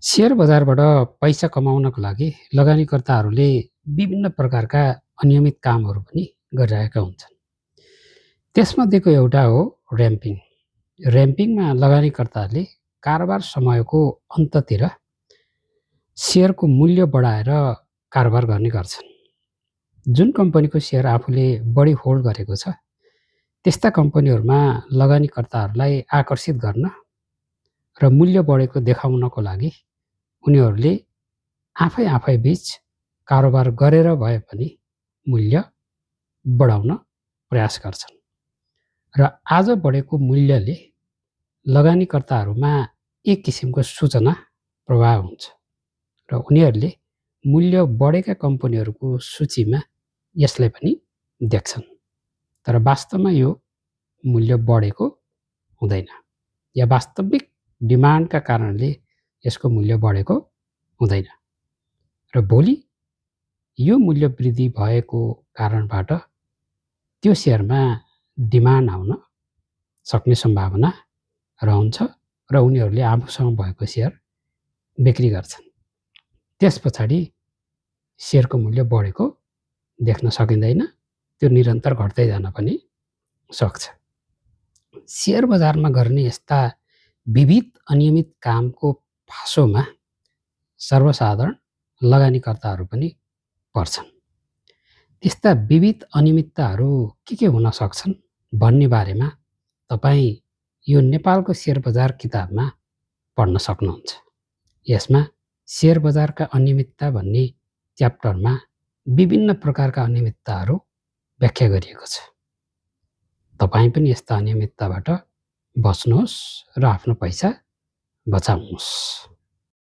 Share बजारबाट पैसा कमाउनको लागि लगानीकर्ताहरूले विभिन्न प्रकारका अनियमित कामहरू पनि गरिरहेका हुन्छन्। त्यसमध्येको एउटा हो र्याम्पिङ। र्याम्पिङमा लगानीकर्ताहरूले कारोबार समयको अन्ततिर सेयरको मूल्य बढाएर कारोबार गर्ने गर्छन्। जुन कम्पनीको सेयर आफूले बढी होल्ड गरेको छ त्यस्ता कम्पनीहरूमा लगानीकर्ताहरूलाई आकर्षित गर्न र मूल्य बढेको देखाउनको लागि उनीहरूले आफै बीच कारोबार गरेर भए पनि मूल्य बढाउन प्रयास गर्छन् र आज बढेको मूल्यले लगानीकर्ताहरूमा एक किसिमको सूचना प्रभाव हुन्छ र उनीहरूले मूल्य बढेका कम्पनीहरूको सूचीमा यसलाई पनि देख्छन्। तर वास्तवमा यो मूल्य बढेको हुँदैन या वास्तविक डिमान्डका कारणले यसको मूल्य बढेको हुँदैन र भोलि यो मूल्य वृद्धि भएको कारणबाट त्यो सेयरमा डिमान्ड आउन सक्ने सम्भावना रहन्छ र उनीहरूले आफूसँग भएको सेयर बिक्री गर्छन्। त्यस पछाडि सेयरको मूल्य बढेको देख्न सकिँदैन, त्यो निरन्तर घट्दै जान पनि सक्छ। सेयर बजारमा गर्ने यस्ता विविध अनियमित कामको फासोमा सर्वसाधारण लगानीकर्ताहरू पनि पर्छन्। त्यस्ता विविध अनियमितताहरू के हुन सक्छन् भन्ने बारेमा तपाईँ यो नेपालको सेयर बजार किताबमा पढ्न सक्नुहुन्छ। यसमा सेयर बजारका अनियमितता भन्ने च्याप्टरमा विभिन्न प्रकारका अनियमितताहरू व्याख्या गरिएको छ। तपाईँ पनि यस्ता अनियमितताबाट बच्नुहोस् र आफ्नो पैसा बचाउनुहोस्।